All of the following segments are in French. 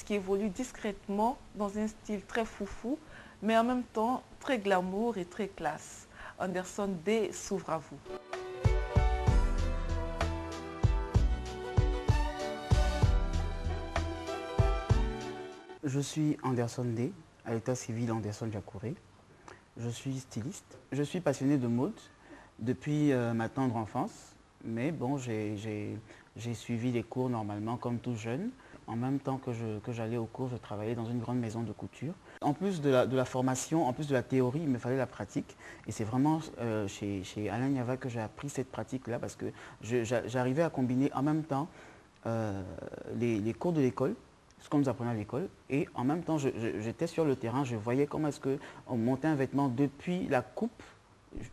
qui évolue discrètement dans un style très foufou, mais en même temps très glamour et très classe. Anderson D s'ouvre à vous. Je suis Anderson D, à l'état civil Anderson Jacouré. Je suis styliste. Je suis passionné de mode depuis ma tendre enfance, mais bon, j'ai suivi les cours normalement comme tout jeune. En même temps que j'allais aux cours, je travaillais dans une grande maison de couture. En plus de la formation, en plus de la théorie, il me fallait la pratique. Et c'est vraiment chez Alain Niava que j'ai appris cette pratique-là parce que j'arrivais à combiner en même temps les cours de l'école, ce qu'on nous apprenait à l'école, et en même temps, j'étais sur le terrain, je voyais comment est-ce qu'on montait un vêtement depuis la coupe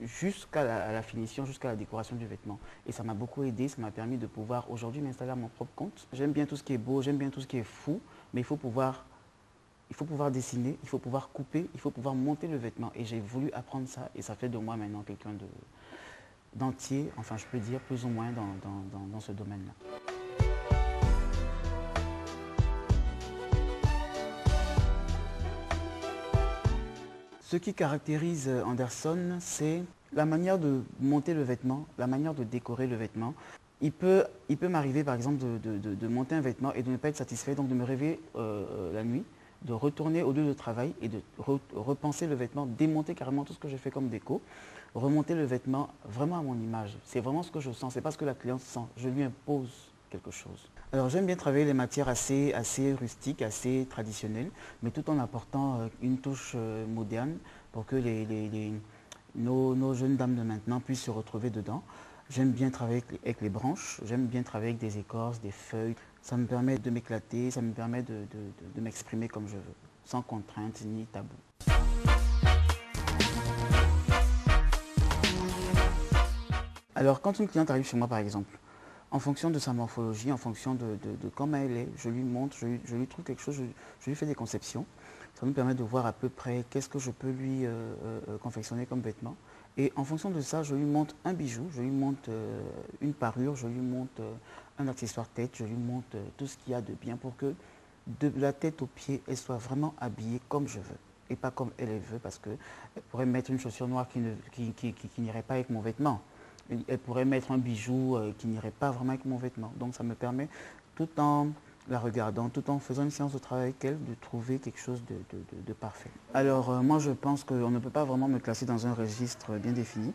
jusqu'à la finition, jusqu'à la décoration du vêtement. Et ça m'a beaucoup aidé, ça m'a permis de pouvoir aujourd'hui m'installer à mon propre compte. J'aime bien tout ce qui est beau, j'aime bien tout ce qui est fou, mais il faut pouvoir dessiner, il faut pouvoir couper, il faut pouvoir monter le vêtement. Et j'ai voulu apprendre ça, et ça fait de moi maintenant quelqu'un d'entier, enfin je peux dire plus ou moins dans ce domaine-là. Ce qui caractérise Anderson, c'est la manière de monter le vêtement, la manière de décorer le vêtement. Il peut m'arriver par exemple de monter un vêtement et de ne pas être satisfait, donc de me réveiller la nuit, de retourner au lieu de travail et de repenser le vêtement, démonter carrément tout ce que j'ai fait comme déco, remonter le vêtement vraiment à mon image. C'est vraiment ce que je sens, c'est pas ce que la cliente sent. Je lui impose quelque chose. Alors j'aime bien travailler les matières assez rustiques, assez traditionnelles, mais tout en apportant une touche moderne pour que nos jeunes dames de maintenant puissent se retrouver dedans. J'aime bien travailler avec les branches, j'aime bien travailler avec des écorces, des feuilles. Ça me permet de m'éclater, ça me permet de m'exprimer comme je veux, sans contrainte ni tabou. Alors quand une cliente arrive chez moi par exemple, en fonction de sa morphologie, en fonction de comment elle est, je lui montre, je lui trouve quelque chose, je lui fais des conceptions. Ça nous permet de voir à peu près qu'est-ce que je peux lui confectionner comme vêtement. Et en fonction de ça, je lui montre un bijou, je lui montre une parure, je lui montre un accessoire tête, je lui montre tout ce qu'il y a de bien pour que de la tête aux pieds, elle soit vraiment habillée comme je veux. Et pas comme elle veut, parce qu'elle pourrait mettre une chaussure noire qui n'irait pas avec mon vêtement. Elle pourrait mettre un bijou qui n'irait pas vraiment avec mon vêtement. Donc ça me permet, tout en la regardant, tout en faisant une séance de travail avec elle, de trouver quelque chose de parfait. Alors moi je pense qu'on ne peut pas vraiment me classer dans un registre bien défini,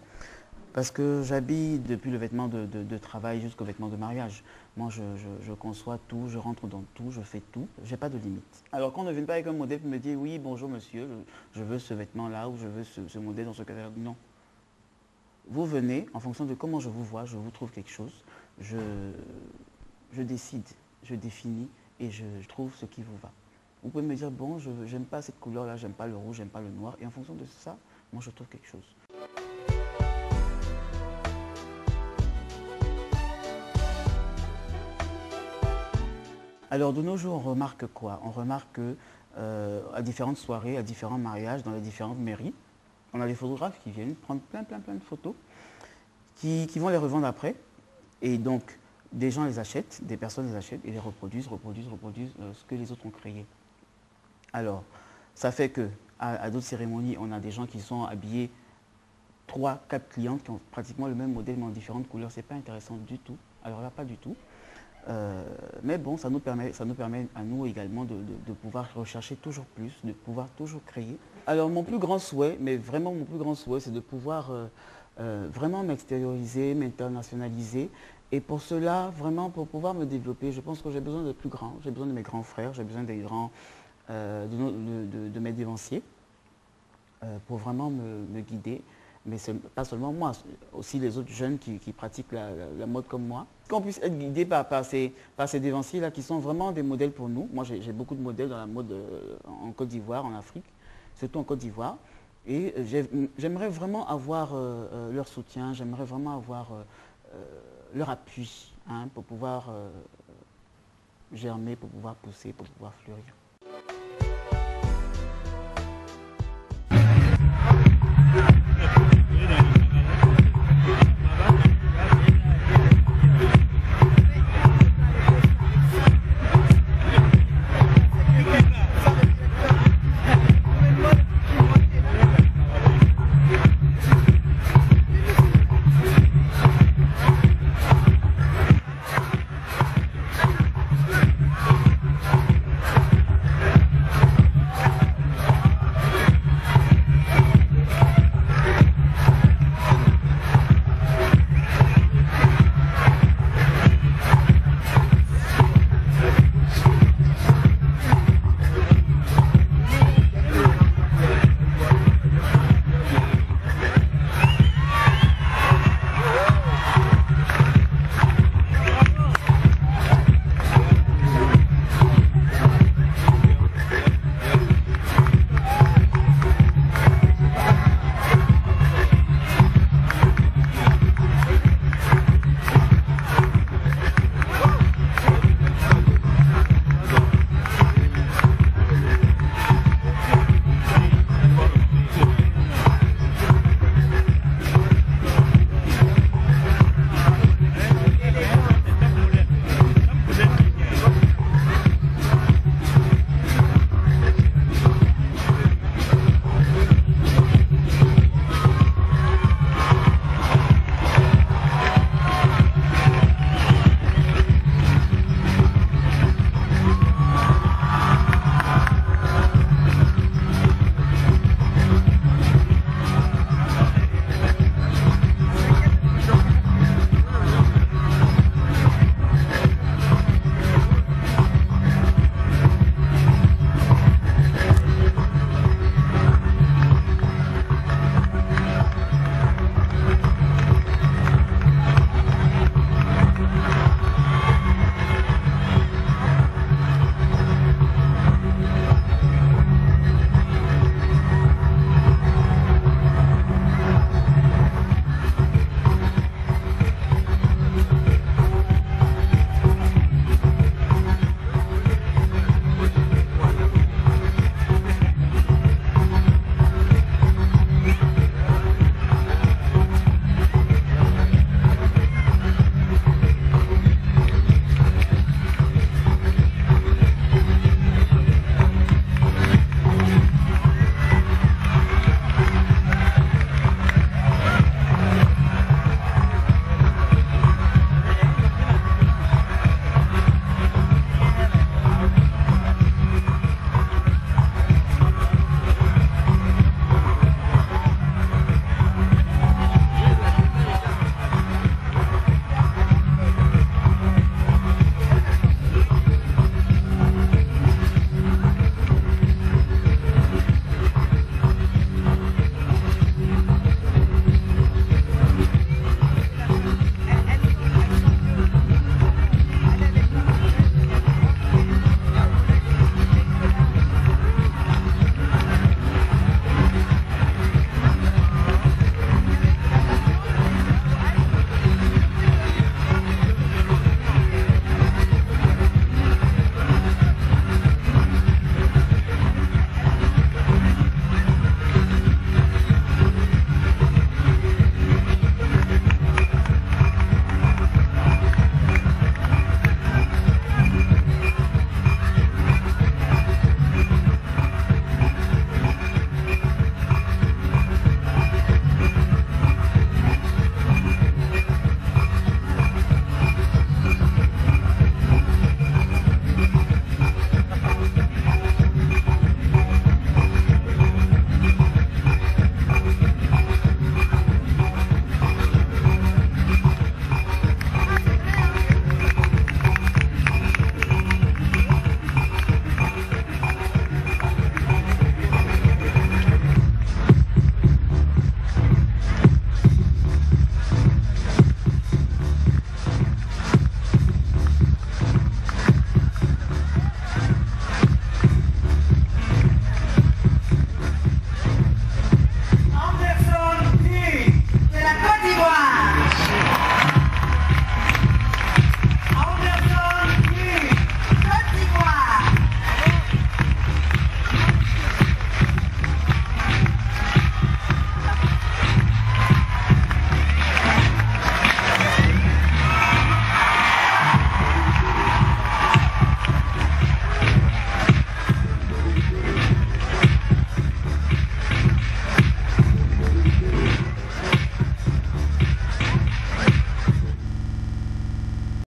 parce que j'habille depuis le vêtement de travail jusqu'au vêtement de mariage. Moi je conçois tout, je rentre dans tout, je fais tout, j'ai pas de limite. Alors qu'on ne vienne pas avec un modèle qui me dit oui bonjour monsieur, je veux ce vêtement là ou je veux ce modèle dans ce cas-là, non. Vous venez, en fonction de comment je vous vois, je vous trouve quelque chose, je décide, je définis et je trouve ce qui vous va. Vous pouvez me dire, bon, je n'aime pas cette couleur-là, j'aime pas le rouge, j'aime pas le noir, et en fonction de ça, moi je trouve quelque chose. Alors de nos jours, on remarque quoi? On remarque qu'à différentes soirées, à différents mariages, dans les différentes mairies, on a des photographes qui viennent prendre plein de photos, qui vont les revendre après. Et donc, des gens les achètent, des personnes les achètent et les reproduisent ce que les autres ont créé. Alors, ça fait que à d'autres cérémonies, on a des gens qui sont habillés, 3, 4 clientes qui ont pratiquement le même modèle mais en différentes couleurs. C'est pas intéressant du tout. Alors là, pas du tout. Mais bon, ça nous permet à nous également de pouvoir rechercher toujours plus, de pouvoir toujours créer. Alors mon plus grand souhait, mais vraiment mon plus grand souhait, c'est de pouvoir vraiment m'extérioriser, m'internationaliser. Et pour cela, vraiment pour pouvoir me développer, je pense que j'ai besoin de plus grands, j'ai besoin de mes grands frères, j'ai besoin des grands, de mes dévanciers pour vraiment me guider. Mais ce n'est pas seulement moi, aussi les autres jeunes qui pratiquent la mode comme moi. Qu'on puisse être guidé par ces dévanciers-là qui sont vraiment des modèles pour nous. Moi, j'ai beaucoup de modèles dans la mode en Côte d'Ivoire, en Afrique, surtout en Côte d'Ivoire. Et j'aimerais vraiment avoir leur soutien, j'aimerais vraiment avoir leur appui pour pouvoir germer, pour pouvoir pousser, pour pouvoir fleurir.